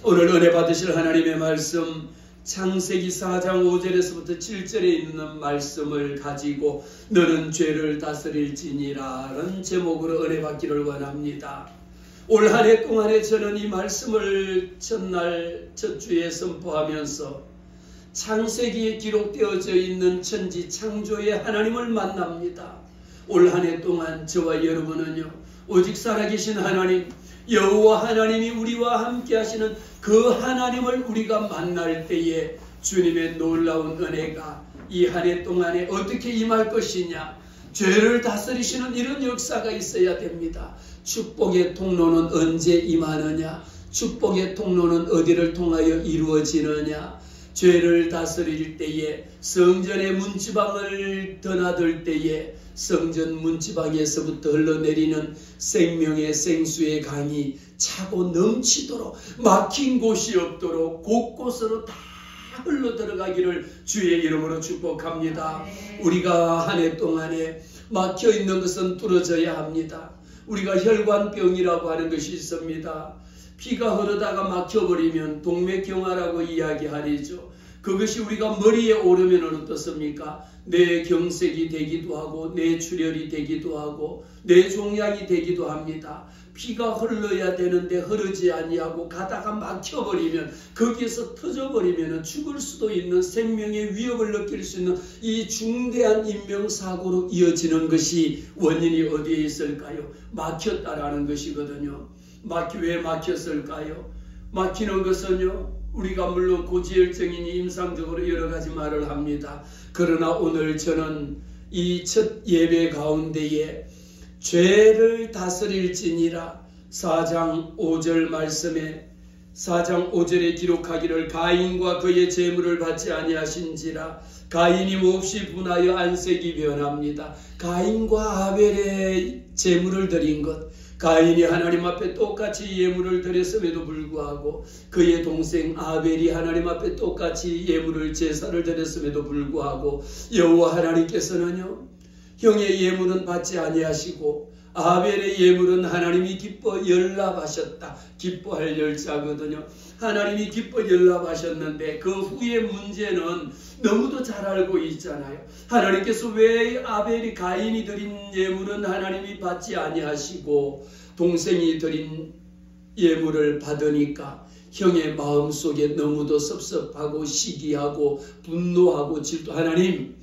오늘 은혜 받으실 하나님의 말씀 창세기 4장 5절에서부터 7절에 있는 말씀을 가지고 너는 죄를 다스릴지니라 라는 제목으로 은혜 받기를 원합니다. 올 한 해 동안에 저는 이 말씀을 첫날 첫 주에 선포하면서 창세기에 기록되어져 있는 천지 창조의 하나님을 만납니다. 올 한 해 동안 저와 여러분은요, 오직 살아계신 하나님 여호와 하나님이 우리와 함께 하시는 그 하나님을 우리가 만날 때에 주님의 놀라운 은혜가 이 한 해 동안에 어떻게 임할 것이냐, 죄를 다스리시는 이런 역사가 있어야 됩니다. 축복의 통로는 언제 임하느냐, 축복의 통로는 어디를 통하여 이루어지느냐, 죄를 다스릴 때에 성전의 문지방을 드나들 때에 성전 문지방에서부터 흘러내리는 생명의 생수의 강이 차고 넘치도록 막힌 곳이 없도록 곳곳으로 다 흘러 들어가기를 주의 이름으로 축복합니다. 우리가 한 해 동안에 막혀 있는 것은 뚫어져야 합니다. 우리가 혈관병이라고 하는 것이 있습니다. 피가 흐르다가 막혀버리면 동맥경화라고 이야기하리죠. 그것이 우리가 머리에 오르면 어떻습니까? 뇌경색이 되기도 하고 뇌출혈이 되기도 하고 뇌종양이 되기도 합니다. 피가 흘러야 되는데 흐르지 아니하고 가다가 막혀버리면, 거기에서 터져버리면 죽을 수도 있는 생명의 위협을 느낄 수 있는 이 중대한 인명사고로 이어지는 것이 원인이 어디에 있을까요? 막혔다라는 것이거든요. 왜 막혔을까요? 막히는 것은요, 우리가 물론 고지혈증이니 임상적으로 여러 가지 말을 합니다. 그러나 오늘 저는 이 첫 예배 가운데에 죄를 다스릴지니라 4장 5절 말씀에 4장 5절에 기록하기를 가인과 그의 재물을 받지 아니하신지라. 가인이 몹시 분하여 안색이 변합니다. 가인과 아벨의 재물을 드린 것, 가인이 하나님 앞에 똑같이 예물을 드렸음에도 불구하고 그의 동생 아벨이 하나님 앞에 똑같이 예물을 제사를 드렸음에도 불구하고 여호와 하나님께서는요, 형의 예물은 받지 아니하시고 아벨의 예물은 하나님이 기뻐 연락하셨다. 기뻐할 열자거든요. 하나님이 기뻐 연락하셨는데 그 후의 문제는 너무도 잘 알고 있잖아요. 하나님께서 왜 아벨이 가인이 드린 예물은 하나님이 받지 아니하시고 동생이 드린 예물을 받으니까 형의 마음속에 너무도 섭섭하고 시기하고 분노하고 질투. 하나님,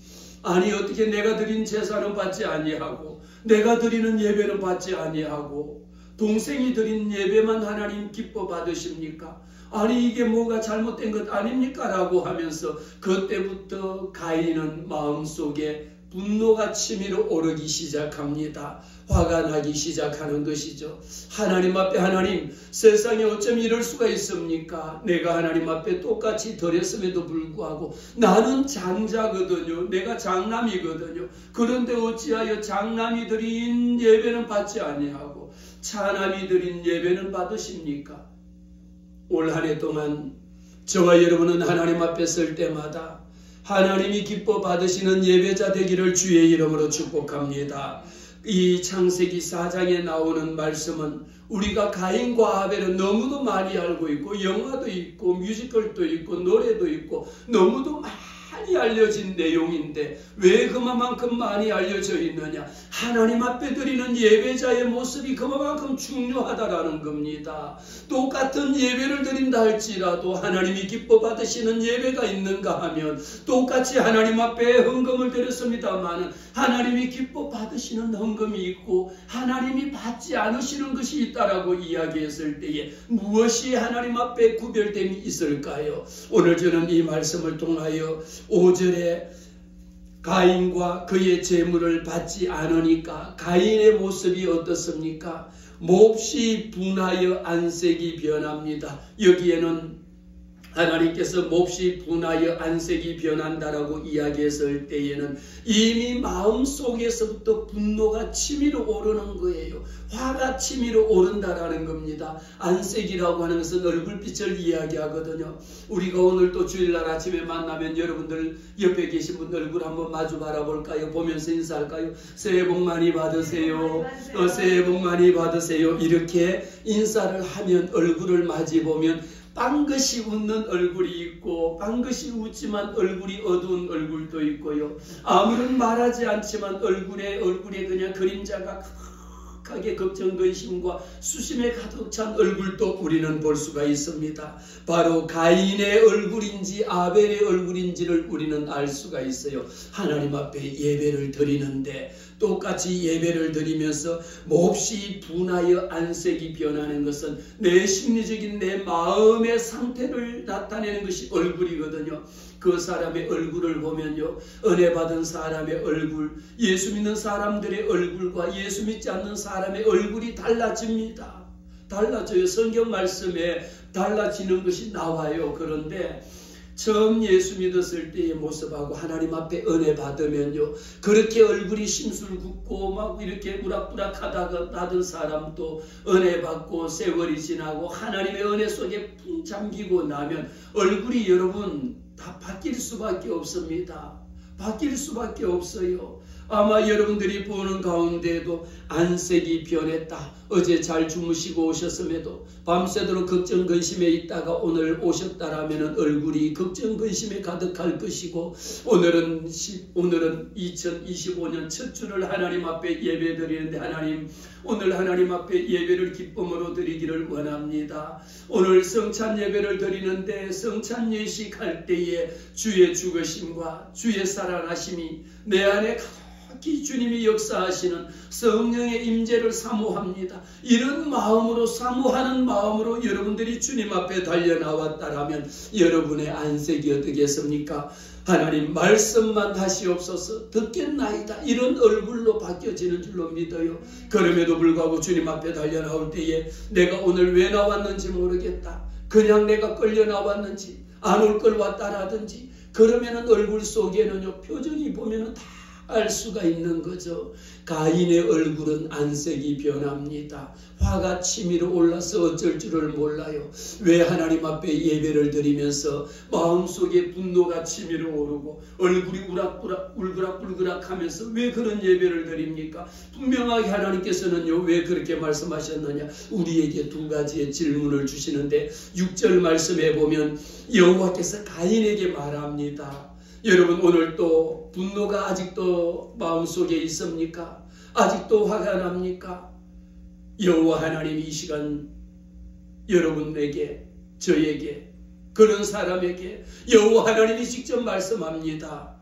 아니 어떻게 내가 드린 제사는 받지 아니하고 내가 드리는 예배는 받지 아니하고 동생이 드린 예배만 하나님 기뻐 받으십니까? 아니 이게 뭐가 잘못된 것 아닙니까? 라고 하면서 그때부터 가인은 마음속에 분노가 치밀어 오르기 시작합니다. 화가 나기 시작하는 것이죠. 하나님 앞에, 하나님, 세상에 어쩜 이럴 수가 있습니까? 내가 하나님 앞에 똑같이 드렸음에도 불구하고 나는 장자거든요. 내가 장남이거든요. 그런데 어찌하여 장남이 드린 예배는 받지 아니하고 차남이 드린 예배는 받으십니까? 올 한 해 동안 저와 여러분은 하나님 앞에 설 때마다 하나님이 기뻐 받으시는 예배자 되기를 주의 이름으로 축복합니다. 이 창세기 4장에 나오는 말씀은 우리가 가인과 아벨은 너무도 많이 알고 있고 영화도 있고 뮤지컬도 있고 노래도 있고 너무도 많이 알려진 내용인데 왜 그만큼 많이 알려져 있느냐? 하나님 앞에 드리는 예배자의 모습이 그만큼 중요하다라는 겁니다. 똑같은 예배를 드린다 할지라도 하나님이 기뻐 받으시는 예배가 있는가 하면 똑같이 하나님 앞에 헌금을 드렸습니다만 하나님이 기뻐 받으시는 헌금이 있고 하나님이 받지 않으시는 것이 있다라고 이야기했을 때에 무엇이 하나님 앞에 구별됨이 있을까요? 오늘 저는 이 말씀을 통하여 5절에 가인과 그의 재물을 받지 않으니까 가인의 모습이 어떻습니까? 몹시 분하여 안색이 변합니다. 여기에는 하나님께서 몹시 분하여 안색이 변한다라고 이야기했을 때에는 이미 마음속에서부터 분노가 치밀어 오르는 거예요. 화가 치밀어 오른다라는 겁니다. 안색이라고 하는 것은 얼굴빛을 이야기하거든요. 우리가 오늘 또 주일날 아침에 만나면 여러분들 옆에 계신 분 얼굴 한번 마주 바라볼까요? 보면서 인사할까요? 새해 복 많이 받으세요. 새해 복 많이 받으세요. 이렇게 인사를 하면 얼굴을 마주 보면 빵긋이 웃는 얼굴이 있고 빵긋이 웃지만 얼굴이 어두운 얼굴도 있고요. 아무런 말하지 않지만 얼굴에 그냥 그림자가 가득하게 걱정, 근심과 수심에 가득 찬 얼굴도 우리는 볼 수가 있습니다. 바로 가인의 얼굴인지 아벨의 얼굴인지를 우리는 알 수가 있어요. 하나님 앞에 예배를 드리는데 똑같이 예배를 드리면서 몹시 분하여 안색이 변하는 것은 내 심리적인 내 마음의 상태를 나타내는 것이 얼굴이거든요. 그 사람의 얼굴을 보면요, 은혜 받은 사람의 얼굴, 예수 믿는 사람들의 얼굴과 예수 믿지 않는 사람의 얼굴이 달라집니다. 달라져요. 성경 말씀에 달라지는 것이 나와요. 그런데 처음 예수 믿었을 때의 모습하고 하나님 앞에 은혜 받으면요, 그렇게 얼굴이 심술궂고 막 이렇게 우락부락하다가 하던 사람도 은혜 받고 세월이 지나고 하나님의 은혜 속에 푹 잠기고 나면 얼굴이 여러분 다 바뀔 수밖에 없습니다. 바뀔 수밖에 없어요. 아마 여러분들이 보는 가운데에도 안색이 변했다. 어제 잘 주무시고 오셨음에도 밤새도록 걱정 근심에 있다가 오늘 오셨다라면 얼굴이 걱정 근심에 가득할 것이고, 오늘은 2025년 첫 주를 하나님 앞에 예배 드리는데 하나님, 오늘 하나님 앞에 예배를 기쁨으로 드리기를 원합니다. 오늘 성찬 예배를 드리는데 성찬 예식할 때에 주의 죽으심과 주의 살아나심이 내 안에 가득히 주님이 역사하시는 성령의 임재를 사모합니다. 이런 마음으로, 사모하는 마음으로 여러분들이 주님 앞에 달려나왔다라면 여러분의 안색이 어떻겠습니까? 하나님 말씀만 하시옵소서, 듣겠나이다, 이런 얼굴로 바뀌어지는 줄로 믿어요. 그럼에도 불구하고 주님 앞에 달려나올 때에 내가 오늘 왜 나왔는지 모르겠다, 그냥 내가 끌려 나왔는지 안 올 걸 왔다라든지, 그러면은 얼굴 속에는요, 표정이 보면은 다 알 수가 있는 거죠. 가인의 얼굴은 안색이 변합니다. 화가 치밀어 올라서 어쩔 줄을 몰라요. 왜 하나님 앞에 예배를 드리면서 마음속에 분노가 치밀어 오르고 얼굴이 울그락불그락 하면서 왜 그런 예배를 드립니까? 분명하게 하나님께서는요, 왜 그렇게 말씀하셨느냐? 우리에게 두 가지의 질문을 주시는데 6절 말씀에 보면 여호와께서 가인에게 말합니다. 여러분, 오늘 또 분노가 아직도 마음속에 있습니까? 아직도 화가 납니까? 여호와 하나님이 이 시간 여러분에게, 저에게, 그런 사람에게 여호와 하나님이 직접 말씀합니다.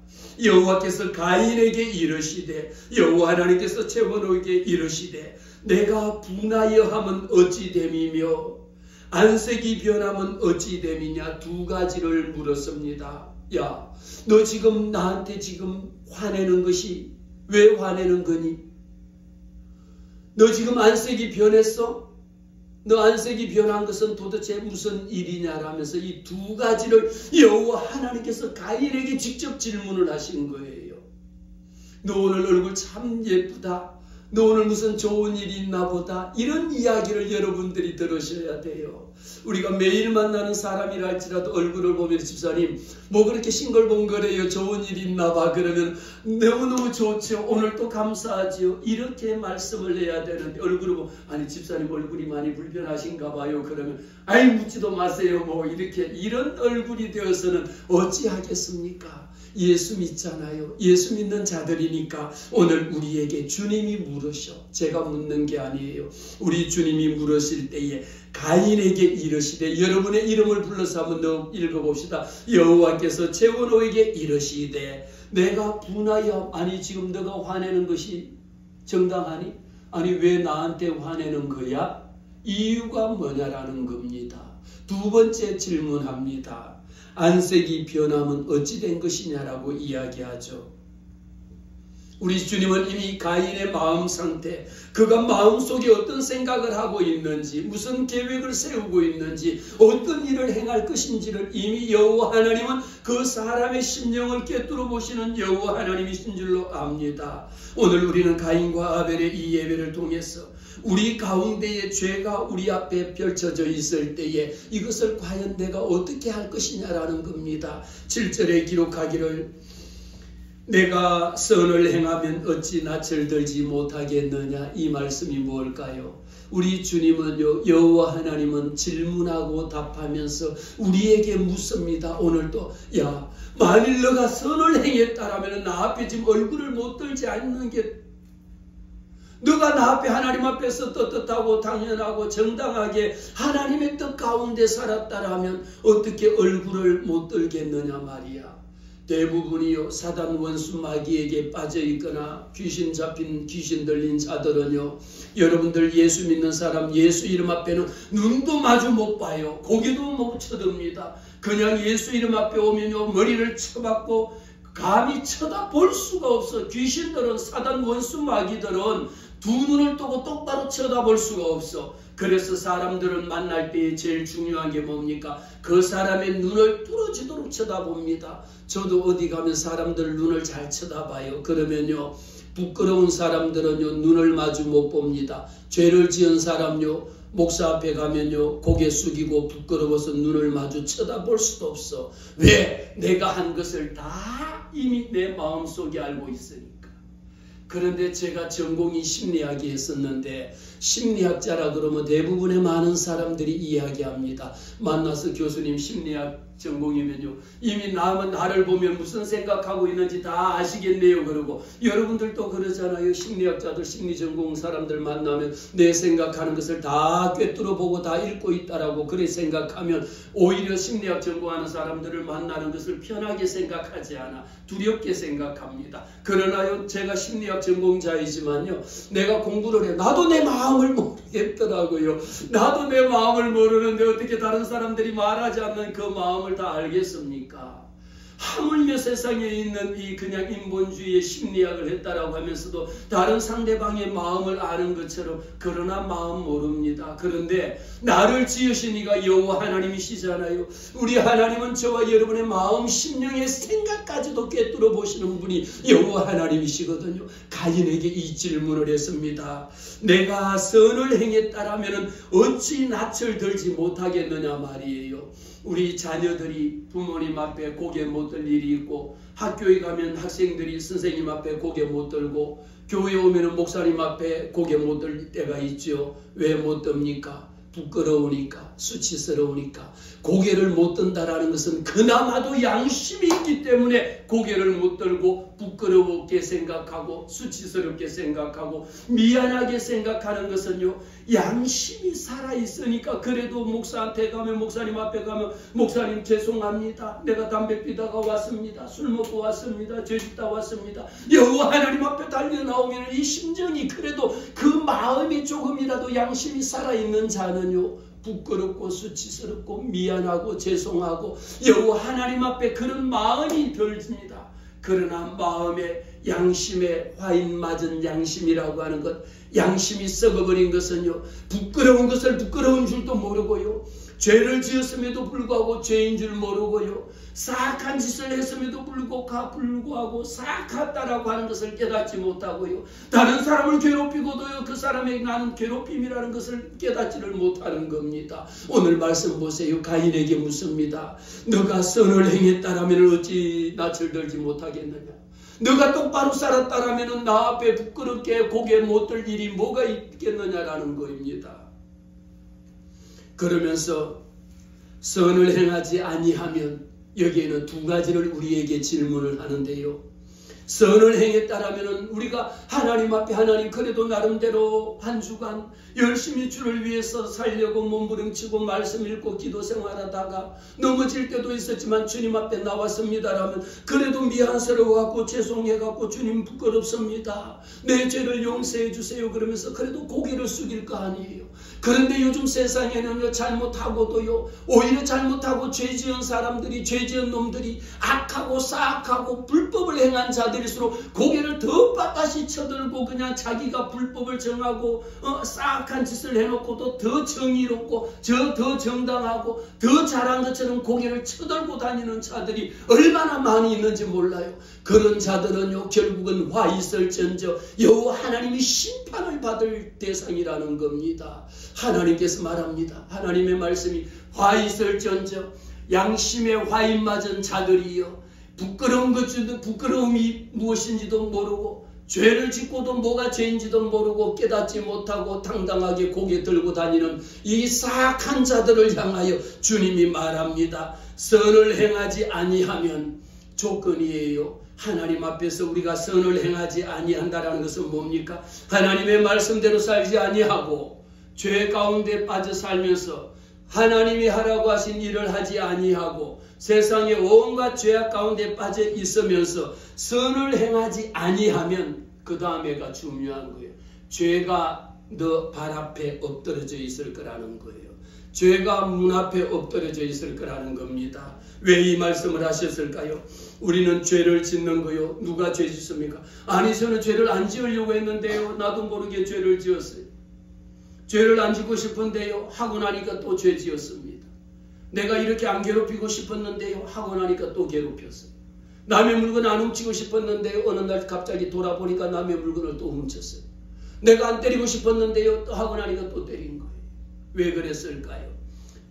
여호와께서 가인에게 이르시되, 여호와 하나님께서 최원호에게 이르시되, 내가 분하여 함은 어찌 됨이며 안색이 변함은 어찌 됨이냐, 두 가지를 물었습니다. 야, 너 지금 나한테 지금 화내는 것이 왜 화내는 거니? 너 지금 안색이 변했어? 너 안색이 변한 것은 도대체 무슨 일이냐라면서 이 두 가지를 여호와 하나님께서 가인에게 직접 질문을 하신 거예요. 너 오늘 얼굴 참 예쁘다, 너 오늘 무슨 좋은 일이 있나 보다, 이런 이야기를 여러분들이 들으셔야 돼요. 우리가 매일 만나는 사람이라 할지라도 얼굴을 보면, 집사님 뭐 그렇게 싱글벙글해요, 좋은 일이 있나 봐, 그러면 너무너무 좋죠, 오늘 또 감사하지요, 이렇게 말씀을 해야 되는데, 얼굴을 보면 아니 집사님 얼굴이 많이 불편하신가 봐요, 그러면 아이 묻지도 마세요, 뭐 이렇게, 이런 얼굴이 되어서는 어찌하겠습니까? 예수 믿잖아요. 예수 믿는 자들이니까 오늘 우리에게 주님이 물으셔. 제가 묻는 게 아니에요. 우리 주님이 물으실 때에 가인에게 이르시되, 여러분의 이름을 불러서 한번 읽어봅시다. 여호와께서 최원호에게 이르시되, 내가 분하여, 아니 지금 너가 화내는 것이 정당하니? 아니 왜 나한테 화내는 거야? 이유가 뭐냐라는 겁니다. 두 번째 질문합니다. 안색이 변함은 어찌 된 것이냐라고 이야기하죠. 우리 주님은 이미 가인의 마음 상태, 그가 마음속에 어떤 생각을 하고 있는지, 무슨 계획을 세우고 있는지, 어떤 일을 행할 것인지를 이미 여호와 하나님은 그 사람의 심령을 꿰뚫어 보시는 여호와 하나님이신 줄로 압니다. 오늘 우리는 가인과 아벨의 이 예배를 통해서 우리 가운데에 죄가 우리 앞에 펼쳐져 있을 때에 이것을 과연 내가 어떻게 할 것이냐라는 겁니다. 7절에 기록하기를, 내가 선을 행하면 어찌 낯을 들지 못하겠느냐. 이 말씀이 무엇일까요? 우리 주님은요, 여호와 하나님은 질문하고 답하면서 우리에게 묻습니다. 오늘도 야, 만일 너가 선을 행했다라면 나 앞에 지금 얼굴을 못 들지 않는 게, 너가 나 앞에 하나님 앞에서 떳떳하고 당연하고 정당하게 하나님의 뜻 가운데 살았다라면 어떻게 얼굴을 못 들겠느냐 말이야. 대부분이요, 사단 원수 마귀에게 빠져있거나 귀신 잡힌, 귀신 들린 자들은요, 여러분들 예수 믿는 사람, 예수 이름 앞에는 눈도 마주 못 봐요. 고개도 못 쳐듭니다. 그냥 예수 이름 앞에 오면요, 머리를 쳐박고 감히 쳐다볼 수가 없어. 귀신들은, 사단 원수 마귀들은 두 눈을 뜨고 똑바로 쳐다볼 수가 없어. 그래서 사람들은 만날 때 제일 중요한 게 뭡니까? 그 사람의 눈을 뚫어지도록 쳐다봅니다. 저도 어디 가면 사람들 눈을 잘 쳐다봐요. 그러면요, 부끄러운 사람들은요, 눈을 마주 못 봅니다. 죄를 지은 사람요, 목사 앞에 가면요, 고개 숙이고 부끄러워서 눈을 마주 쳐다볼 수도 없어. 왜? 내가 한 것을 다 이미 내 마음속에 알고 있으니까. 그런데 제가 전공이 심리학이었었는데, 심리학자라 그러면 대부분의 많은 사람들이 이야기합니다. 만나서 교수님 심리학 전공이면요, 이미 나를 보면 무슨 생각하고 있는지 다 아시겠네요. 그러고 여러분들도 그러잖아요. 심리학자들, 심리전공 사람들 만나면 내 생각하는 것을 다 꿰뚫어 보고 다 읽고 있다라고 그래 생각하면 오히려 심리학 전공하는 사람들을 만나는 것을 편하게 생각하지 않아 두렵게 생각합니다. 그러나요, 제가 심리학 전공자이지만요, 내가 공부를 해. 나도 내 마음을 모르겠더라고요. 나도 내 마음을 모르는데 어떻게 다른 사람들이 말하지 않는 그 마음을 다 알겠습니까? 하물며 세상에 있는 이 그냥 인본주의의 심리학을 했다라고 하면서도 다른 상대방의 마음을 아는 것처럼, 그러나 마음 모릅니다. 그런데 나를 지으신 이가 여호와 하나님이시잖아요. 우리 하나님은 저와 여러분의 마음, 심령의 생각까지도 꿰뚫어 보시는 분이 여호와 하나님이시거든요. 가인에게 이 질문을 했습니다. 내가 선을 행했다라면 어찌 낯을 들지 못하겠느냐 말이에요. 우리 자녀들이 부모님 앞에 고개 못 들 일이 있고, 학교에 가면 학생들이 선생님 앞에 고개 못 들고, 교회에 오면 목사님 앞에 고개 못 들 때가 있죠. 왜 못 듭니까? 부끄러우니까, 수치스러우니까. 고개를 못 든다라는 것은 그나마도 양심이 있기 때문에 고개를 못 들고 부끄럽게 생각하고 수치스럽게 생각하고 미안하게 생각하는 것은요, 양심이 살아있으니까. 그래도 목사한테 가면, 목사님 앞에 가면, 목사님 죄송합니다. 내가 담배 피다가 왔습니다. 술 먹고 왔습니다. 죄 짓다 왔습니다. 여호와 하나님 앞에 달려나오면 이 심정이, 그래도 그 마음이 조금이라도 양심이 살아있는 자는요, 부끄럽고 수치스럽고 미안하고 죄송하고 여호와 하나님 앞에 그런 마음이 들습니다. 그러나 마음에, 양심에 화인 맞은 양심이라고 하는 것, 양심이 썩어버린 것은요, 부끄러운 것을 부끄러운 줄도 모르고요, 죄를 지었음에도 불구하고 죄인 줄 모르고요, 사악한 짓을 했음에도 불구하고 사악하다라고 하는 것을 깨닫지 못하고요, 다른 사람을 괴롭히고도요, 그 사람에게 나는 괴롭힘이라는 것을 깨닫지를 못하는 겁니다. 오늘 말씀 보세요. 가인에게 묻습니다. 너가 선을 행했다라면 어찌 낯을 들지 못하겠느냐? 너가 똑바로 살았다라면 나 앞에 부끄럽게 고개 못 들 일이 뭐가 있겠느냐라는 거입니다. 그러면서 선을 행하지 아니하면, 여기에는 두 가지를 우리에게 질문을 하는데요. 선을 행했다라면 우리가 하나님 앞에, 하나님 그래도 나름대로 한 주간 열심히 주를 위해서 살려고 몸부림치고 말씀 읽고 기도 생활하다가 넘어질 때도 있었지만 주님 앞에 나왔습니다라면, 그래도 미안스러워갖고 죄송해갖고 주님 부끄럽습니다, 내 죄를 용서해 주세요 그러면서 그래도 고개를 숙일 거 아니에요. 그런데 요즘 세상에는요, 잘못하고도요, 오히려 잘못하고 죄 지은 사람들이, 죄 지은 놈들이, 악하고 사악하고 불법을 행한 자들일수록 고개를 더 빳빳이 쳐들고 그냥 자기가 불법을 정하고 사악한 짓을 해놓고도 더 정의롭고 더 정당하고 더 잘한 것처럼 고개를 쳐들고 다니는 자들이 얼마나 많이 있는지 몰라요. 그런 자들은요, 결국은 화 있을지언정 여호와 하나님이 심판을 받을 대상이라는 겁니다. 하나님께서 말합니다. 하나님의 말씀이 화 있을지언정 양심에 화인 맞은 자들이여 부끄러움이 무엇인지도 모르고 죄를 짓고도 뭐가 죄인지도 모르고 깨닫지 못하고 당당하게 고개 들고 다니는 이 사악한 자들을 향하여 주님이 말합니다. 선을 행하지 아니하면 조건이에요. 하나님 앞에서 우리가 선을 행하지 아니한다라는 것은 뭡니까? 하나님의 말씀대로 살지 아니하고 죄 가운데 빠져 살면서 하나님이 하라고 하신 일을 하지 아니하고 세상의 온갖 죄악 가운데 빠져 있으면서 선을 행하지 아니하면 그 다음에가 중요한 거예요. 죄가 너 발 앞에 엎드러져 있을 거라는 거예요. 죄가 문 앞에 엎드러져 있을 거라는 겁니다. 왜 이 말씀을 하셨을까요? 우리는 죄를 짓는 거요. 누가 죄 짓습니까? 아니 저는 죄를 안 지으려고 했는데요. 나도 모르게 죄를 지었어요. 죄를 안 짓고 싶은데요. 하고 나니까 또 죄 지었습니다. 내가 이렇게 안 괴롭히고 싶었는데요. 하고 나니까 또 괴롭혔어요. 남의 물건 안 훔치고 싶었는데요. 어느 날 갑자기 돌아보니까 남의 물건을 또 훔쳤어요. 내가 안 때리고 싶었는데요. 또 하고 나니까 또 때린 거예요. 왜 그랬을까요?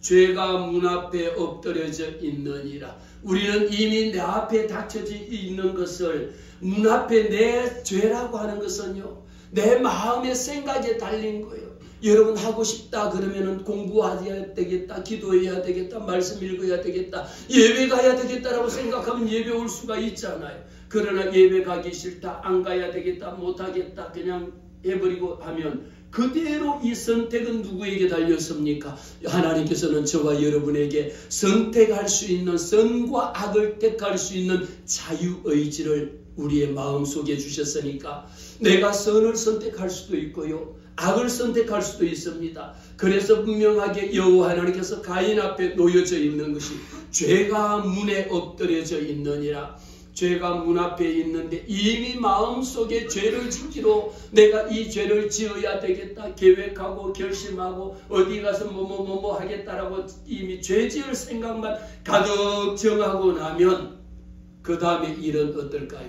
죄가 문 앞에 엎드려져 있느니라. 우리는 이미 내 앞에 닥쳐져 있는 것을 문 앞에 내 죄라고 하는 것은요. 내 마음의 생각에 달린 거예요. 여러분 하고 싶다 그러면은 공부해야 되겠다, 기도해야 되겠다, 말씀 읽어야 되겠다, 예배 가야 되겠다라고 생각하면 예배 올 수가 있잖아요. 그러나 예배 가기 싫다, 안 가야 되겠다, 못하겠다 그냥 해버리고 하면 그대로 이 선택은 누구에게 달렸습니까? 하나님께서는 저와 여러분에게 선택할 수 있는 선과 악을 택할 수 있는 자유의지를 우리의 마음속에 주셨으니까 내가 선을 선택할 수도 있고요. 악을 선택할 수도 있습니다. 그래서 분명하게 여호와 하나님께서 가인 앞에 놓여져 있는 것이 죄가 문에 엎드려져 있느니라. 죄가 문 앞에 있는데 이미 마음속에 죄를 짓기로 내가 이 죄를 지어야 되겠다 계획하고 결심하고 어디 가서 뭐뭐 하겠다라고 이미 죄 지을 생각만 가득 정하고 나면 그 다음에 일은 어떨까요?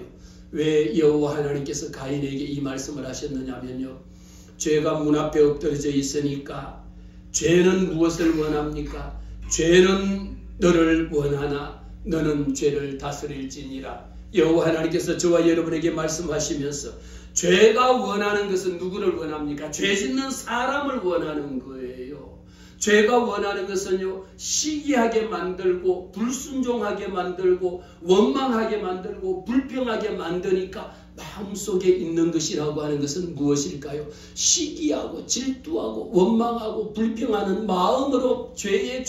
왜 여호와 하나님께서 가인에게 이 말씀을 하셨느냐면요. 죄가 문 앞에 엎드려져 있으니까 죄는 무엇을 원합니까? 죄는 너를 원하나 너는 죄를 다스릴지니라. 여호와 하나님께서 저와 여러분에게 말씀하시면서 죄가 원하는 것은 누구를 원합니까? 죄 짓는 사람을 원하는 거예요. 죄가 원하는 것은요, 시기하게 만들고 불순종하게 만들고 원망하게 만들고 불평하게 만드니까 마음속에 있는 것이라고 하는 것은 무엇일까요? 시기하고 질투하고 원망하고 불평하는 마음으로 죄에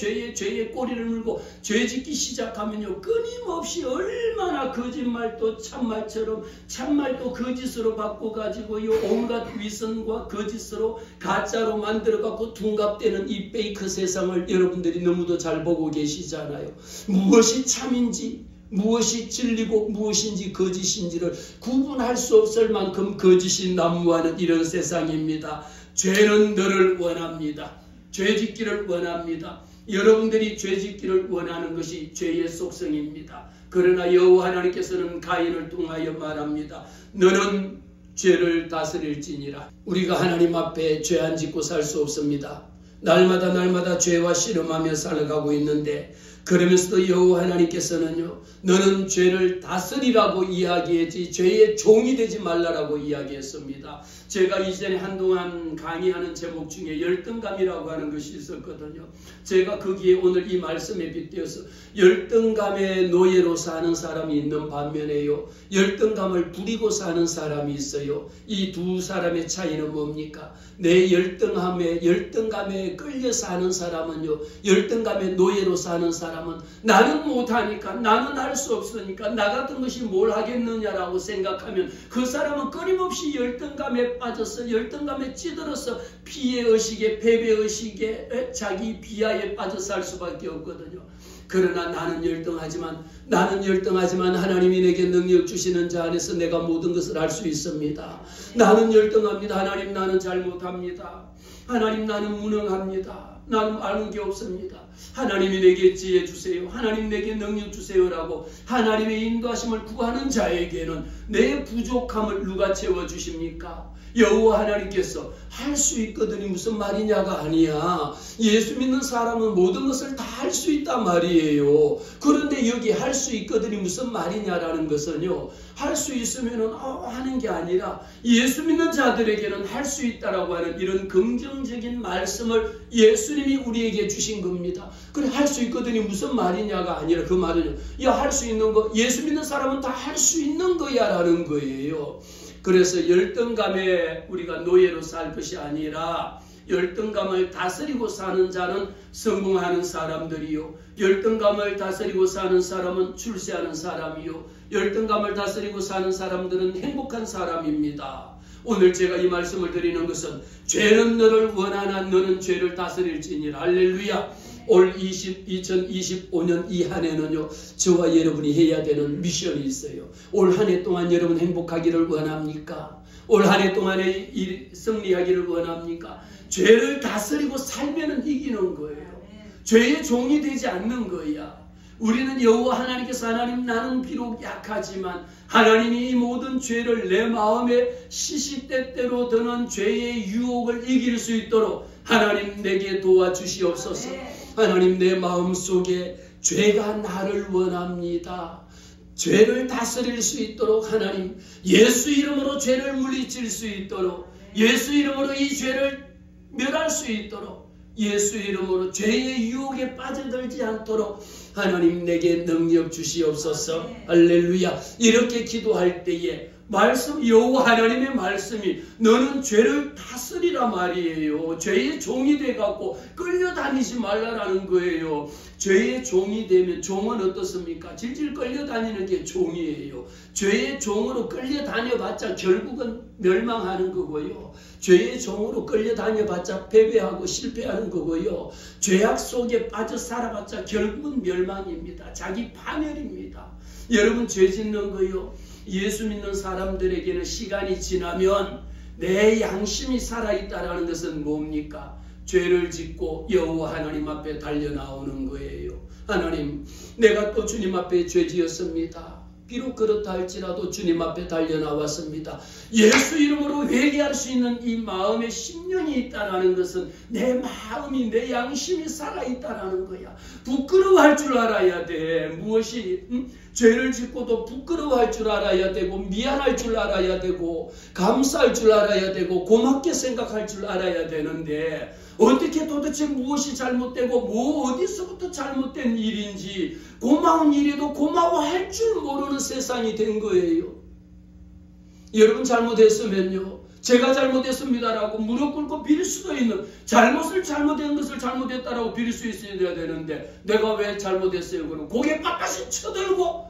꼬리를 물고 죄짓기 시작하면요, 끊임없이 얼마나 거짓말도 참말처럼 참말도 거짓으로 바꿔가지고요, 온갖 위선과 거짓으로 가짜로 만들어갖고 둔갑되는 이 페이크 세상을 여러분들이 너무도 잘 보고 계시잖아요. 무엇이 참인지 무엇이 진리고 무엇인지 거짓인지를 구분할 수 없을 만큼 거짓이 난무하는 이런 세상입니다. 죄는 너를 원합니다. 죄짓기를 원합니다. 여러분들이 죄짓기를 원하는 것이 죄의 속성입니다. 그러나 여호와 하나님께서는 가인을 통하여 말합니다. 너는 죄를 다스릴지니라. 우리가 하나님 앞에 죄 안 짓고 살 수 없습니다. 날마다 죄와 씨름하며 살아가고 있는데 그러면서도 여호와 하나님께서는요, 너는 죄를 다스리라고 이야기했지 죄의 종이 되지 말라라고 이야기했습니다. 제가 이전에 한동안 강의하는 제목 중에 열등감이라고 하는 것이 있었거든요. 제가 거기에 오늘 이 말씀에 빗대어서 열등감의 노예로 사는 사람이 있는 반면에요, 열등감을 부리고 사는 사람이 있어요. 이 두 사람의 차이는 뭡니까? 내 열등감에 끌려 사는 사람은요, 열등감의 노예로 사는 사람은 나는 못하니까, 나는 할 수 없으니까 나 같은 것이 뭘 하겠느냐라고 생각하면 그 사람은 끊임없이 열등감에 빠져서 열등감에 찌들어서 피해의식에 패배의식에 자기 비하에 빠져 살 수밖에 없거든요. 그러나 나는 열등하지만 하나님이 내게 능력 주시는 자 안에서 내가 모든 것을 할 수 있습니다. 나는 열등합니다. 하나님 나는 잘못합니다. 하나님 나는 무능합니다. 나는 아는 게 없습니다. 하나님이 내게 지혜 주세요. 하나님 내게 능력 주세요라고 하나님의 인도하심을 구하는 자에게는 내 부족함을 누가 채워주십니까? 여호와 하나님께서 할 수 있거든이 무슨 말이냐가 아니야. 예수 믿는 사람은 모든 것을 다 할 수 있단 말이에요. 그런데 여기 할 수 있거든이 무슨 말이냐라는 것은요, 할 수 있으면은 하는 게 아니라 예수 믿는 자들에게는 할 수 있다라고 하는 이런 긍정적인 말씀을 예수님이 우리에게 주신 겁니다. 그래, 할 수 있거든이 무슨 말이냐가 아니라 그 말은요, 야, 할 수 있는 거, 예수 믿는 사람은 다 할 수 있는 거야 라는 거예요. 그래서 열등감에 우리가 노예로 살 것이 아니라 열등감을 다스리고 사는 자는 성공하는 사람들이요, 열등감을 다스리고 사는 사람은 출세하는 사람이요, 열등감을 다스리고 사는 사람들은 행복한 사람입니다. 오늘 제가 이 말씀을 드리는 것은 죄는 너를 원하나 너는 죄를 다스릴지니라. 할렐루야. 올 2025년 이 한 해는요, 저와 여러분이 해야 되는 미션이 있어요. 올 한 해 동안 여러분 행복하기를 원합니까? 올 한 해 동안에 승리하기를 원합니까? 죄를 다스리고 살면은 이기는 거예요. 죄의 종이 되지 않는 거야. 우리는 여호와 하나님께서 하나님, 나는 비록 약하지만 하나님이 이 모든 죄를 내 마음에 시시때때로 드는 죄의 유혹을 이길 수 있도록 하나님 내게 도와주시옵소서. 하나님, 내 마음속에 죄가 나를 원합니다. 죄를 다스릴 수 있도록 하나님, 예수 이름으로 죄를 물리칠 수 있도록, 예수 이름으로 이 죄를 멸할 수 있도록, 예수 이름으로 죄의 유혹에 빠져들지 않도록 하나님 내게 능력 주시옵소서. 할렐루야. 이렇게 기도할 때에 말씀, 여호와 하나님의 말씀이 너는 죄를 다스리라 말이에요. 죄의 종이 돼갖고 끌려다니지 말라라는 거예요. 죄의 종이 되면, 종은 어떻습니까? 질질 끌려다니는 게 종이에요. 죄의 종으로 끌려다녀봤자 결국은 멸망하는 거고요. 죄의 종으로 끌려다녀봤자 패배하고 실패하는 거고요. 죄악 속에 빠져 살아봤자 결국은 멸망입니다. 자기 파멸입니다. 여러분, 죄 짓는 거요, 예수 믿는 사람들에게는 시간이 지나면 내 양심이 살아있다라는 것은 뭡니까? 죄를 짓고 여호와 하나님 앞에 달려나오는 거예요. 하나님, 내가 또 주님 앞에 죄 지었습니다. 비록 그렇다 할지라도 주님 앞에 달려나왔습니다. 예수 이름으로 회개할 수 있는 이 마음에 심령이 있다는 것은 내 마음이, 내 양심이 살아있다는 거야. 부끄러워할 줄 알아야 돼. 무엇이 죄를 짓고도 부끄러워할 줄 알아야 되고, 미안할 줄 알아야 되고, 감사할 줄 알아야 되고, 고맙게 생각할 줄 알아야 되는데, 어떻게 도대체 무엇이 잘못되고 어디서부터 잘못된 일인지, 고마운 일에도 고마워할 줄 모르는 세상이 된 거예요. 여러분, 잘못했으면요, 제가 잘못했습니다라고 무릎 꿇고 빌 수도 있는, 잘못된 것을 잘못했다라고 빌 수 있어야 되는데, 내가 왜 잘못했어요? 그럼 고개 빳빳이 쳐들고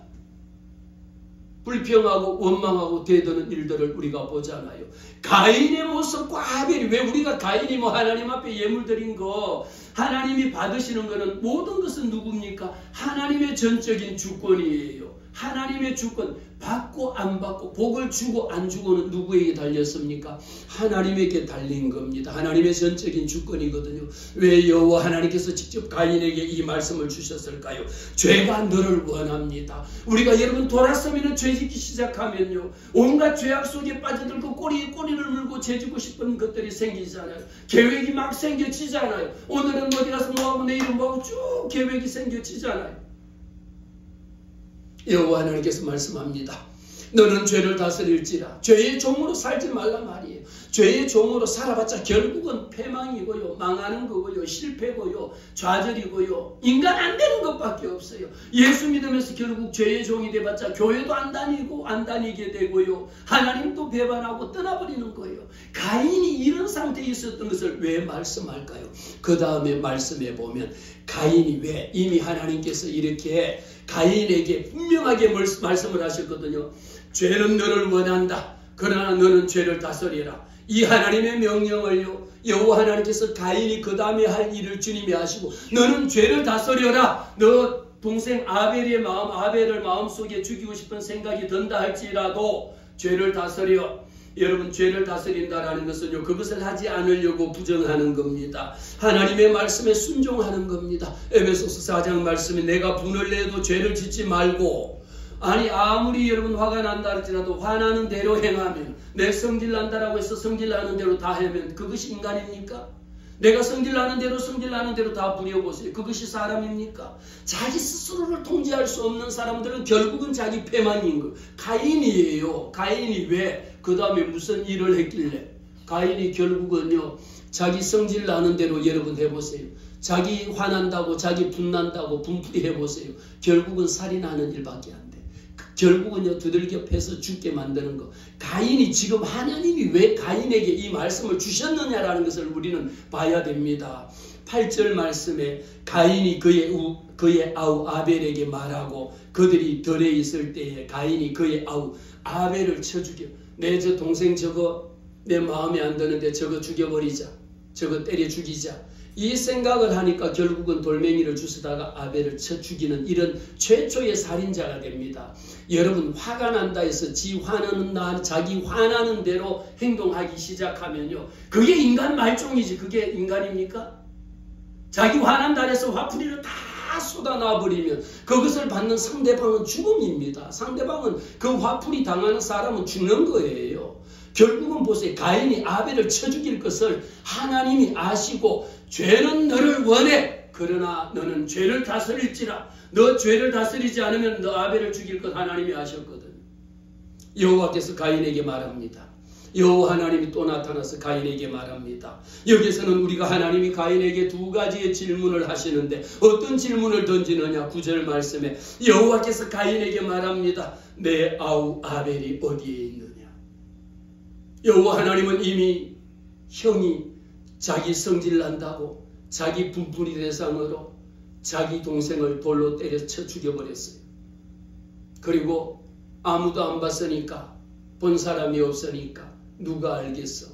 불평하고 원망하고 대드는 일들을 우리가 보잖아요. 가인의 모습과 아벨이, 왜 우리가 가인이 하나님 앞에 예물 드린 거, 하나님이 받으시는 거는, 모든 것은 누굽니까? 하나님의 전적인 주권이에요. 하나님의 주권, 받고 안 받고, 복을 주고 안 주고는 누구에게 달렸습니까? 하나님에게 달린 겁니다. 하나님의 전적인 주권이거든요. 왜 여호와 하나님께서 직접 가인에게 이 말씀을 주셨을까요? 죄가 너를 원합니다. 우리가 여러분 돌아서면, 죄짓기 시작하면요, 온갖 죄악 속에 빠져들고 꼬리를 물고 죄지고 싶은 것들이 생기잖아요. 계획이 막 생겨지잖아요. 오늘은 어디 가서 뭐하고 내일은 뭐하고 쭉 계획이 생겨지잖아요. 여호와 하나님께서 말씀합니다. 너는 죄를 다스릴지라. 죄의 종으로 살지 말란 말이에요. 죄의 종으로 살아봤자 결국은 패망이고요, 망하는 거고요, 실패고요, 좌절이고요, 인간 안 되는 것밖에 없어요. 예수 믿으면서 결국 죄의 종이 돼봤자 교회도 안 다니고 안 다니게 되고요, 하나님도 배반하고 떠나버리는 거예요. 가인이 이런 상태에 있었던 것을 왜 말씀할까요? 그 다음에 말씀해 보면 가인이 왜, 이미 하나님께서 이렇게 가인에게 분명하게 말씀을 하셨거든요. 죄는 너를 원한다. 그러나 너는 죄를 다스리라. 이 하나님의 명령을요, 여호와 하나님께서 가인이 그 다음에 할 일을 주님이 하시고, 너는 죄를 다스려라. 너 동생 아벨의 마음, 아벨을 마음속에 죽이고 싶은 생각이 든다 할지라도 죄를 다스려. 여러분 죄를 다스린다라는 것은요 그것을 하지 않으려고 부정하는 겁니다. 하나님의 말씀에 순종하는 겁니다. 에베소서 4장 말씀에 내가 분을 내도 죄를 짓지 말고 아니 아무리 여러분 화가 난다 할지라도 화나는 대로 행하면 내 성질 난다라고 해서 성질 나는 대로 다 하면 그것이 인간입니까? 내가 성질 나는 대로 다 부려보세요. 그것이 사람입니까? 자기 스스로를 통제할 수 없는 사람들은 결국은 자기 패만인 거. 가인이에요. 가인이 왜? 그 다음에 무슨 일을 했길래? 가인이 결국은요 자기 성질 나는 대로 여러분 해보세요. 자기 화난다고 자기 분난다고 분풀이 해보세요. 결국은 살인하는 일밖에 안 돼. 결국은요 두들겨 패서 죽게 만드는 거. 가인이 지금 하나님이 왜 가인에게 이 말씀을 주셨느냐라는 것을 우리는 봐야 됩니다. 8절 말씀에 가인이 그의 아우 아벨에게 말하고 그들이 들에 있을 때에 가인이 그의 아우 아벨을 쳐 죽여. 내 저 동생 저거 내 마음에 안 드는데 저거 죽여버리자. 저거 때려 죽이자. 이 생각을 하니까 결국은 돌멩이를 주스다가 아벨을 쳐 죽이는 이런 최초의 살인자가 됩니다. 여러분 화가 난다 해서 자기 화나는 대로 행동하기 시작하면요. 그게 인간 말종이지 그게 인간입니까? 자기 화난다 해서 화풀이를 다 쏟아놔버리면 그것을 받는 상대방은 죽음입니다. 상대방은 그 화풀이 당하는 사람은 죽는 거예요. 결국은 보세요. 가인이 아벨을 쳐 죽일 것을 하나님이 아시고 죄는 너를 원해. 그러나 너는 죄를 다스릴지라. 너 죄를 다스리지 않으면 너 아벨을 죽일 것 하나님이 아셨거든. 여호와께서 가인에게 말합니다. 여호와 하나님이 또 나타나서 가인에게 말합니다. 여기서는 우리가 하나님이 가인에게 두 가지의 질문을 하시는데 어떤 질문을 던지느냐. 9절 말씀에 여호와께서 가인에게 말합니다. 내 아우 아벨이 어디에 있느냐. 여호와 하나님은 이미 형이 자기 성질 난다고 자기 분풀이 대상으로 자기 동생을 돌로 때려 쳐 죽여버렸어요. 그리고 아무도 안 봤으니까 본 사람이 없으니까 누가 알겠어.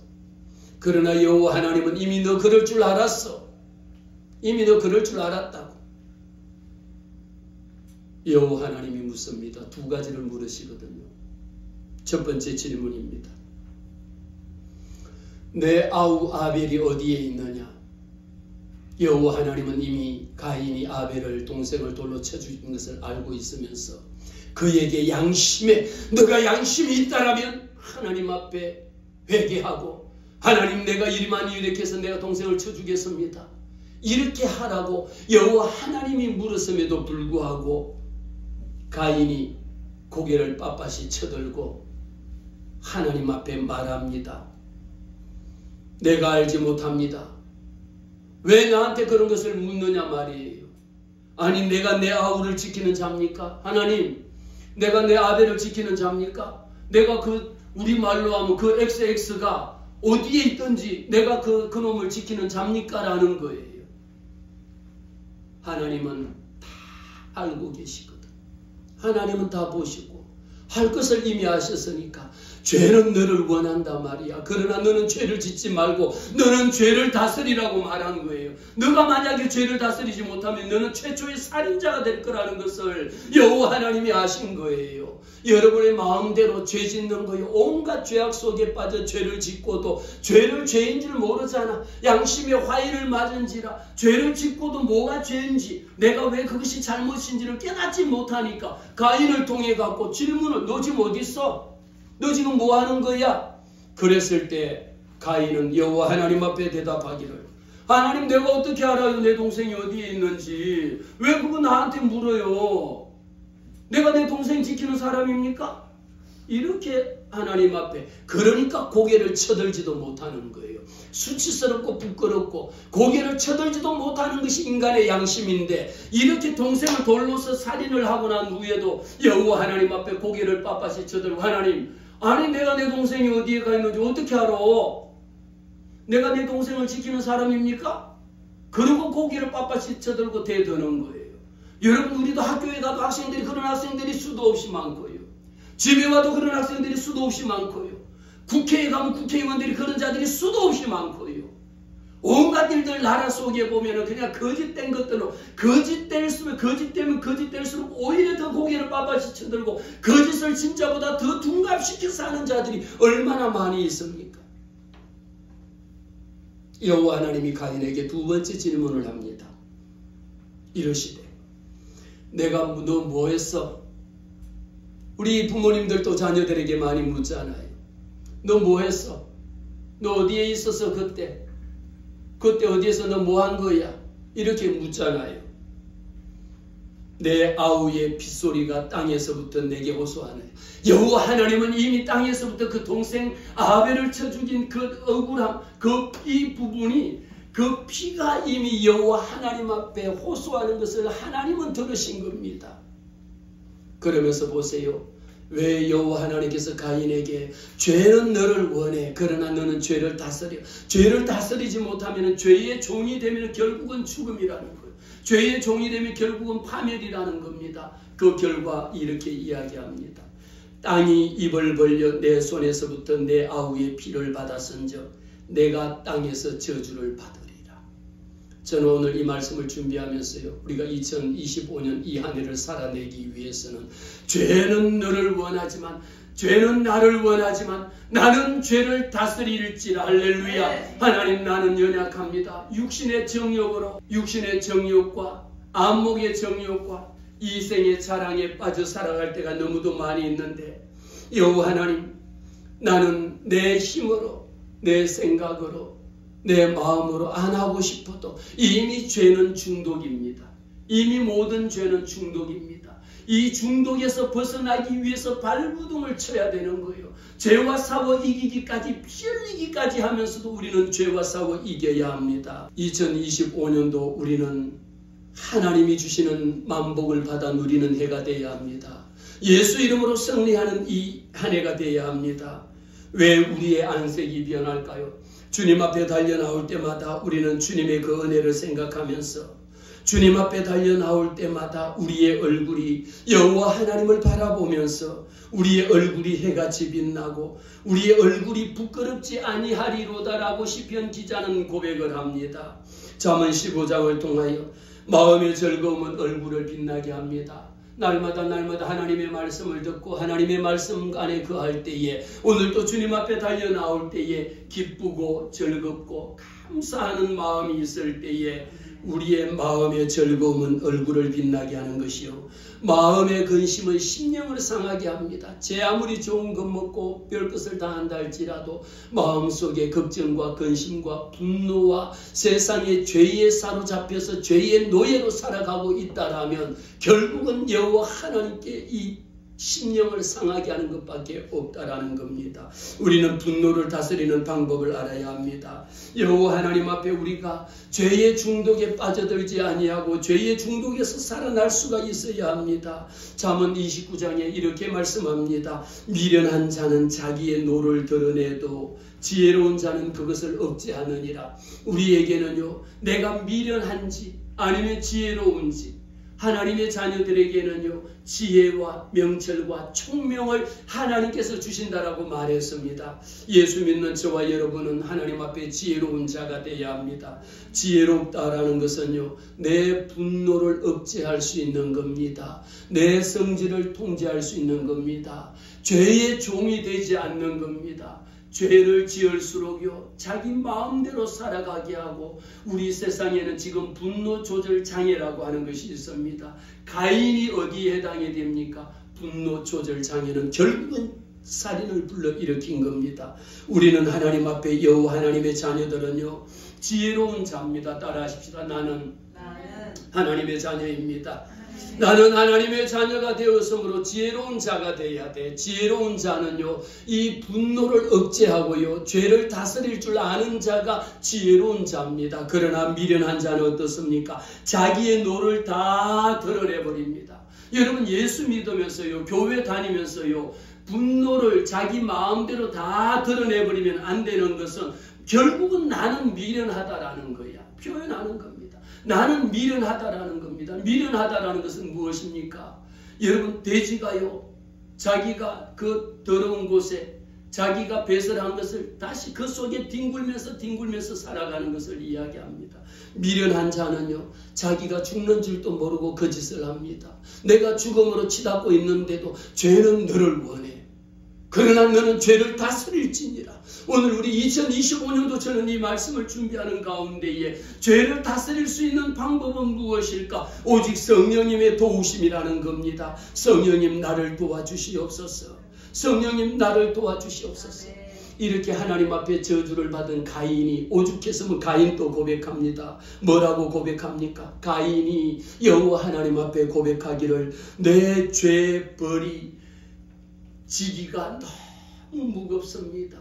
그러나 여호와 하나님은 이미 너 그럴 줄 알았어. 이미 너 그럴 줄 알았다고. 여호와 하나님이 묻습니다. 두 가지를 물으시거든요. 첫 번째 질문입니다. 내 아우 아벨이 어디에 있느냐. 여호와 하나님은 이미 가인이 아벨을 동생을 돌로 쳐 죽인 것을 알고 있으면서 그에게 너가 양심이 있다라면 하나님 앞에 회개하고 하나님 내가 이렇게 해서 내가 동생을 쳐 주겠습니다. 이렇게 하라고 여호와 하나님이 물었음에도 불구하고 가인이 고개를 빳빳이 쳐들고 하나님 앞에 말합니다. 내가 알지 못합니다. 왜 나한테 그런 것을 묻느냐 말이에요. 아니 내가 내 아우를 지키는 자입니까? 하나님 내가 내 아벨을 지키는 자입니까? 내가 우리 말로 하면 그 XX가 어디에 있든지 내가 그 놈을 지키는 자입니까? 라는 거예요. 하나님은 다 알고 계시거든. 하나님은 다 보시고 할 것을 이미 아셨으니까 죄는 너를 원한다 말이야. 그러나 너는 죄를 짓지 말고 너는 죄를 다스리라고 말한 거예요. 너가 만약에 죄를 다스리지 못하면 너는 최초의 살인자가 될 거라는 것을 여호와 하나님이 아신 거예요. 여러분의 마음대로 죄 짓는 거예요. 온갖 죄악 속에 빠져 죄를 짓고도 죄를 죄인 줄 모르잖아. 양심의 화인을 맞은지라 죄를 짓고도 뭐가 죄인지 내가 왜 그것이 잘못인지를 깨닫지 못하니까 가인을 통해 갖고 질문을 너 지금 어디 있어? 너 지금 뭐 하는 거야? 그랬을 때 가인은 여호와 하나님 앞에 대답하기를 하나님 내가 어떻게 알아요? 내 동생이 어디에 있는지. 왜 그거 나한테 물어요? 내가 내 동생 지키는 사람입니까? 이렇게 하나님 앞에 그러니까 고개를 쳐들지도 못하는 거예요. 수치스럽고 부끄럽고 고개를 쳐들지도 못하는 것이 인간의 양심인데 이렇게 동생을 돌로서 살인을 하고 난 후에도 여호와 하나님 앞에 고개를 빳빳이 쳐들고 하나님 아니 내가 내 동생이 어디에 가 있는지 어떻게 알아? 내가 내 동생을 지키는 사람입니까? 그리고 고개를 빳빳이 쳐들고 대드는 거예요. 여러분 우리도 학교에 가도 학생들이 그런 학생들이 수도 없이 많고요. 집에 와도 그런 학생들이 수도 없이 많고요. 국회에 가면 국회의원들이 그런 자들이 수도 없이 많고요. 온갖 일들 나라 속에 보면은 그냥 거짓된 것들로 거짓되면 거짓될수록 오히려 더 고개를 빳빳이 쳐들고 거짓을 진짜보다 더 둔갑시켜서 하는 자들이 얼마나 많이 있습니까? 여호와 하나님이 가인에게 두 번째 질문을 합니다. 이러시되 내가 너 뭐 했어? 우리 부모님들도 자녀들에게 많이 묻잖아요. 너 뭐 했어? 너 어디에 있었어 그때? 그때 어디에서 너 뭐 한 거야? 이렇게 묻잖아요. 내 아우의 핏소리가 땅에서부터 내게 호소하네. 여호와 하나님은 이미 땅에서부터 그 동생 아벨을 쳐 죽인 그 억울함, 이 부분이 그 피가 이미 여호와 하나님 앞에 호소하는 것을 하나님은 들으신 겁니다. 그러면서 보세요. 왜 여호와 하나님께서 가인에게 죄는 너를 원해. 그러나 너는 죄를 다스려. 죄를 다스리지 못하면 죄의 종이 되면 결국은 죽음이라는 거예요. 죄의 종이 되면 결국은 파멸이라는 겁니다. 그 결과 이렇게 이야기합니다. 땅이 입을 벌려 내 손에서부터 내 아우의 피를 받았은즉 내가 땅에서 저주를 받으리라. 저는 오늘 이 말씀을 준비하면서요. 우리가 2025년 이 한 해를 살아내기 위해서는 죄는 너를 원하지만 죄는 나를 원하지만 나는 죄를 다스릴지라. 할렐루야. 하나님 나는 연약합니다. 육신의 정욕으로 육신의 정욕과 안목의 정욕과 이생의 자랑에 빠져 살아갈 때가 너무도 많이 있는데 여호와 하나님 나는 내 힘으로 내 생각으로 내 마음으로 안 하고 싶어도 이미 죄는 중독입니다. 이미 모든 죄는 중독입니다. 이 중독에서 벗어나기 위해서 발부둥을 쳐야 되는 거예요. 죄와 싸워 이기기까지 피 흘리기까지 하면서도 우리는 죄와 싸워 이겨야 합니다. 2025년도 우리는 하나님이 주시는 만복을 받아 누리는 해가 되어야 합니다. 예수 이름으로 승리하는 이 한 해가 되어야 합니다. 왜 우리의 안색이 변할까요? 주님 앞에 달려나올 때마다 우리는 주님의 그 은혜를 생각하면서 주님 앞에 달려나올 때마다 우리의 얼굴이 여호와 하나님을 바라보면서 우리의 얼굴이 해같이 빛나고 우리의 얼굴이 부끄럽지 아니하리로다라고 시편 기자는 고백을 합니다. 잠언 15장을 통하여 마음의 즐거움은 얼굴을 빛나게 합니다. 날마다 하나님의 말씀을 듣고 하나님의 말씀 안에 거할 때에 오늘도 주님 앞에 달려나올 때에 기쁘고 즐겁고 감사하는 마음이 있을 때에 우리의 마음의 즐거움은 얼굴을 빛나게 하는 것이요 마음의 근심은 심령을 상하게 합니다. 제 아무리 좋은 것 먹고 별것을 다 한다 할지라도 마음속에 걱정과 근심과 분노와 세상의 죄에 사로잡혀서 죄의 노예로 살아가고 있다라면 결국은 여호와 하나님께 이 심령을 상하게 하는 것밖에 없다라는 겁니다. 우리는 분노를 다스리는 방법을 알아야 합니다. 여호와 하나님 앞에 우리가 죄의 중독에 빠져들지 아니하고 죄의 중독에서 살아날 수가 있어야 합니다. 잠언 29장에 이렇게 말씀합니다. 미련한 자는 자기의 노를 드러내도 지혜로운 자는 그것을 억제하느니라. 우리에게는요, 내가 미련한지 아니면 지혜로운지 하나님의 자녀들에게는요, 지혜와 명철과 총명을 하나님께서 주신다라고 말했습니다. 예수 믿는 저와 여러분은 하나님 앞에 지혜로운 자가 되어야 합니다. 지혜롭다라는 것은요, 내 분노를 억제할 수 있는 겁니다. 내 성질을 통제할 수 있는 겁니다. 죄의 종이 되지 않는 겁니다. 죄를 지을수록요 자기 마음대로 살아가게 하고 우리 세상에는 지금 분노 조절 장애라고 하는 것이 있습니다. 가인이 어디에 해당이 됩니까? 분노 조절 장애는 결국은 살인을 불러일으킨 겁니다. 우리는 하나님 앞에 여호와 하나님의 자녀들은요 지혜로운 자입니다. 따라하십시다. 나는 하나님의 자녀입니다. 나는 하나님의 자녀가 되었으므로 지혜로운 자가 되어야 돼. 지혜로운 자는요 이 분노를 억제하고요 죄를 다스릴 줄 아는 자가 지혜로운 자입니다. 그러나 미련한 자는 어떻습니까? 자기의 노를 다 드러내버립니다. 여러분 예수 믿으면서요 교회 다니면서요 분노를 자기 마음대로 다 드러내버리면 안 되는 것은 결국은 나는 미련하다라는 거야. 표현하는 겁니다. 나는 미련하다라는 겁니다. 미련하다라는 것은 무엇입니까? 여러분 돼지가요 자기가 그 더러운 곳에 자기가 배설한 것을 다시 그 속에 뒹굴면서 살아가는 것을 이야기합니다. 미련한 자는요, 자기가 죽는 줄도 모르고 거짓을 합니다. 내가 죽음으로 치닫고 있는데도 죄는 너를 원해. 그러나 너는 죄를 다스릴지니라. 오늘 우리 2025년도 저는 이 말씀을 준비하는 가운데에 죄를 다스릴 수 있는 방법은 무엇일까? 오직 성령님의 도우심이라는 겁니다. 성령님 나를 도와주시옵소서. 성령님 나를 도와주시옵소서. 이렇게 하나님 앞에 저주를 받은 가인이 오죽했으면 가인도 고백합니다. 뭐라고 고백합니까? 가인이 여호와 하나님 앞에 고백하기를 내 죄 벌이 지기가 너무 무겁습니다.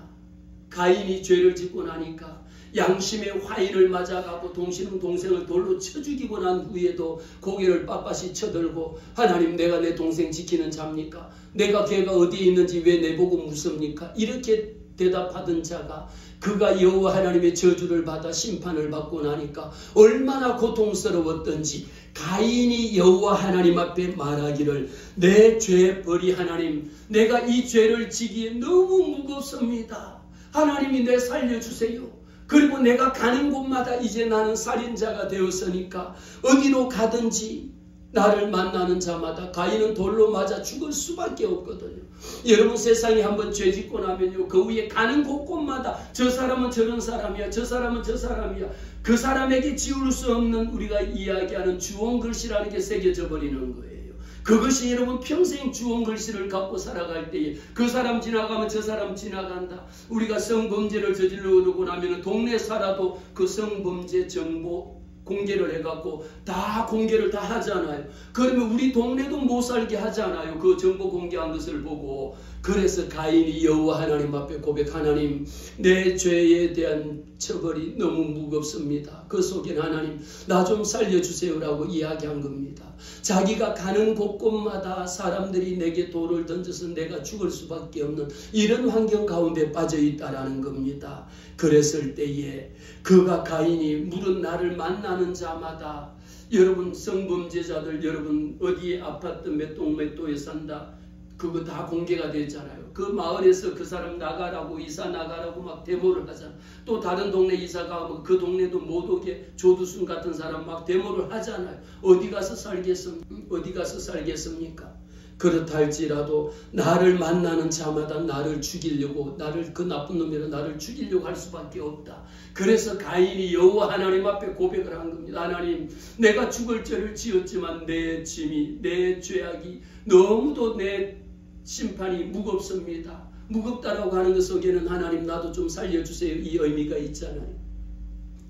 가인이 죄를 짓고 나니까 양심의 화인을 맞아가고 동생을 돌로 쳐 죽이고 난 후에도 고개를 빳빳이 쳐들고 하나님 내가 내 동생 지키는 자입니까? 내가 걔가 어디에 있는지 왜 내보고 묻습니까? 이렇게 대답하던 자가 그가 여호와 하나님의 저주를 받아 심판을 받고 나니까 얼마나 고통스러웠던지 가인이 여호와 하나님 앞에 말하기를 내 죄 벌이 하나님 내가 이 죄를 지기에 너무 무겁습니다. 하나님이 내 살려주세요. 그리고 내가 가는 곳마다 이제 나는 살인자가 되었으니까 어디로 가든지 나를 만나는 자마다 가인은 돌로 맞아 죽을 수밖에 없거든요. 여러분 세상에 한번 죄 짓고 나면요 그 위에 가는 곳곳마다 저 사람은 저런 사람이야, 저 사람은 저 사람이야. 그 사람에게 지울 수 없는 우리가 이야기하는 주홍글씨라는 게 새겨져 버리는 거예요. 그것이 여러분 평생 주홍글씨를 갖고 살아갈 때에 그 사람 지나가면 저 사람 지나간다. 우리가 성범죄를 저지르고 나면 동네 살아도 그 성범죄 정보 공개를 해갖고 다 공개를 다 하잖아요. 그러면 우리 동네도 못 살게 하잖아요. 그 정보 공개한 것을 보고. 그래서 가인이 여호와 하나님 앞에 고백, 하나님 내 죄에 대한 처벌이 너무 무겁습니다. 그 속엔 하나님 나 좀 살려주세요라고 이야기한 겁니다. 자기가 가는 곳곳마다 사람들이 내게 돌을 던져서 내가 죽을 수밖에 없는 이런 환경 가운데 빠져 있다라는 겁니다. 그랬을 때에 그가 가인이 물은 나를 만나는 자마다 여러분 성범죄자들 여러분 어디에 아파트 몇 동 몇 도에 산다 그거 다 공개가 됐잖아요. 그 마을에서 그 사람 나가라고 이사 나가라고 막 데모를 하잖아요. 또 다른 동네 이사 가면 그 동네도 못 오게 조두순 같은 사람 막 데모를 하잖아요. 어디 가서 살겠습니까? 그렇다 할지라도 나를 만나는 자마다 나를 죽이려고 나를 그 나쁜 놈이라 나를 죽이려고 할 수밖에 없다. 그래서 가인이 여호와 하나님 앞에 고백을 한 겁니다. 하나님 내가 죽을 죄를 지었지만 내 짐이 내 죄악이 너무도 내 심판이 무겁습니다. 무겁다라고 하는 것 속에는 하나님 나도 좀 살려주세요 이 의미가 있잖아요.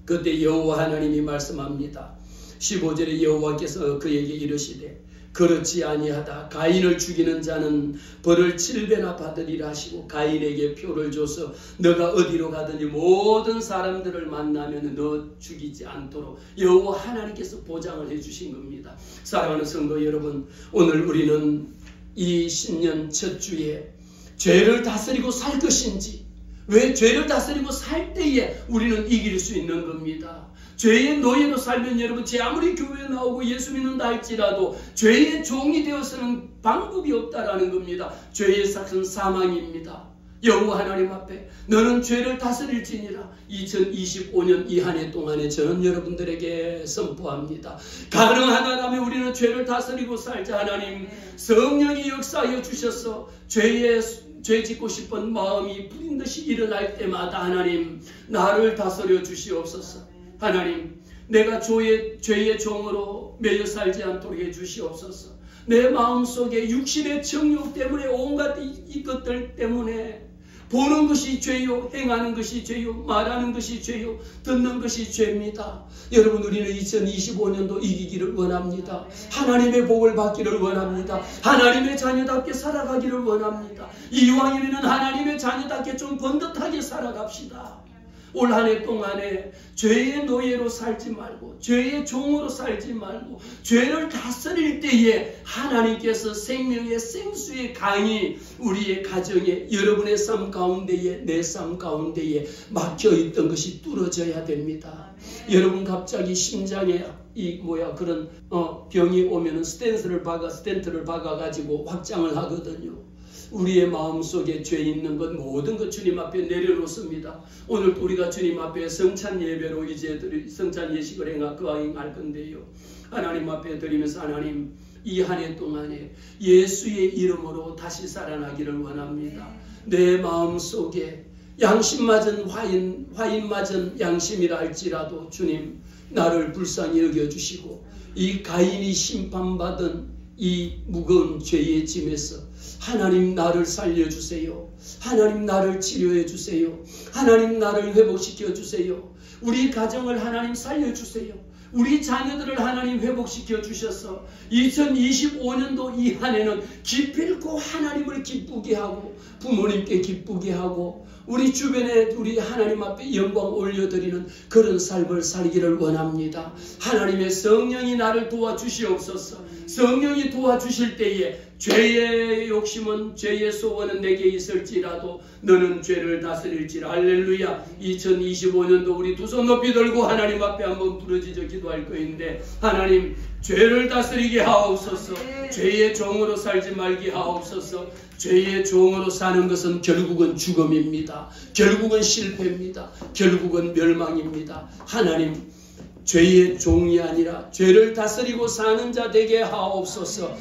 그때 여호와 하나님이 말씀합니다. 15절에 여호와께서 그에게 이르시되 그렇지 아니하다. 가인을 죽이는 자는 벌을 7배나 받으리라 하시고 가인에게 표를 줘서 너가 어디로 가든지 모든 사람들을 만나면 너 죽이지 않도록 여호와 하나님께서 보장을 해주신 겁니다. 사랑하는 성도 여러분, 오늘 우리는 이 신년 첫 주에 죄를 다스리고 살 것인지, 왜 죄를 다스리고 살 때에 우리는 이길 수 있는 겁니다. 죄의 노예로 살면 여러분 제 아무리 교회에 나오고 예수 믿는다 할지라도 죄의 종이 되어서는 방법이 없다라는 겁니다. 죄의 삭은 사망입니다. 여호와 하나님 앞에 너는 죄를 다스릴지니라. 2025년 이 한 해 동안에 저는 여러분들에게 선포합니다. 가능하다면 우리는 죄를 다스리고 살자. 하나님 성령이 역사하여 주셔서 죄 짓고 싶은 마음이 부린 듯이 일어날 때마다 하나님 나를 다스려 주시옵소서. 하나님 내가 죄의 종으로 매여 살지 않도록 해주시옵소서. 내 마음속에 육신의 정욕 때문에 온갖 이것들 때문에 보는 것이 죄요, 행하는 것이 죄요, 말하는 것이 죄요, 듣는 것이 죄입니다. 여러분 우리는 2025년도 이기기를 원합니다. 하나님의 복을 받기를 원합니다. 하나님의 자녀답게 살아가기를 원합니다. 이왕이면 하나님의 자녀답게 좀 번듯하게 살아갑시다. 올 한 해 동안에 죄의 노예로 살지 말고 죄의 종으로 살지 말고 죄를 다스릴 때에 하나님께서 생명의 생수의 강이 우리의 가정에 여러분의 삶 가운데에 내 삶 가운데에 막혀있던 것이 뚫어져야 됩니다. 여러분 갑자기 심장에 그런 병이 오면은 스텐트를 박아가지고 확장을 하거든요. 우리의 마음속에 죄 있는 것 모든 것 주님 앞에 내려놓습니다. 오늘 우리가 주님 앞에 성찬 예배로 이제 성찬 예식을 행할 건데요. 하나님 앞에 드리면서 하나님 이 한 해 동안에 예수의 이름으로 다시 살아나기를 원합니다. 내 마음속에 양심 맞은 화인 맞은 양심이라 할지라도 주님 나를 불쌍히 여겨주시고 이 가인이 심판받은 이 무거운 죄의 짐에서 하나님 나를 살려주세요. 하나님 나를 치료해 주세요. 하나님 나를 회복시켜 주세요. 우리 가정을 하나님 살려주세요. 우리 자녀들을 하나님 회복시켜 주셔서 2025년도 이 한 해는 기필코 하나님을 기쁘게 하고 부모님께 기쁘게 하고 우리 주변에 우리 하나님 앞에 영광 올려드리는 그런 삶을 살기를 원합니다. 하나님의 성령이 나를 도와주시옵소서. 성령이 도와주실 때에 죄의 욕심은 죄의 소원은 내게 있을지라도 너는 죄를 다스릴지라. 할렐루야. 2025년도 우리 두 손 높이 들고 하나님 앞에 한번 부르짖어 기도할 거인데 하나님 죄를 다스리게 하옵소서. 죄의 종으로 살지 말게 하옵소서. 죄의 종으로 사는 것은 결국은 죽음입니다. 결국은 실패입니다. 결국은 멸망입니다. 하나님 죄의 종이 아니라 죄를 다스리고 사는 자 되게 하옵소서.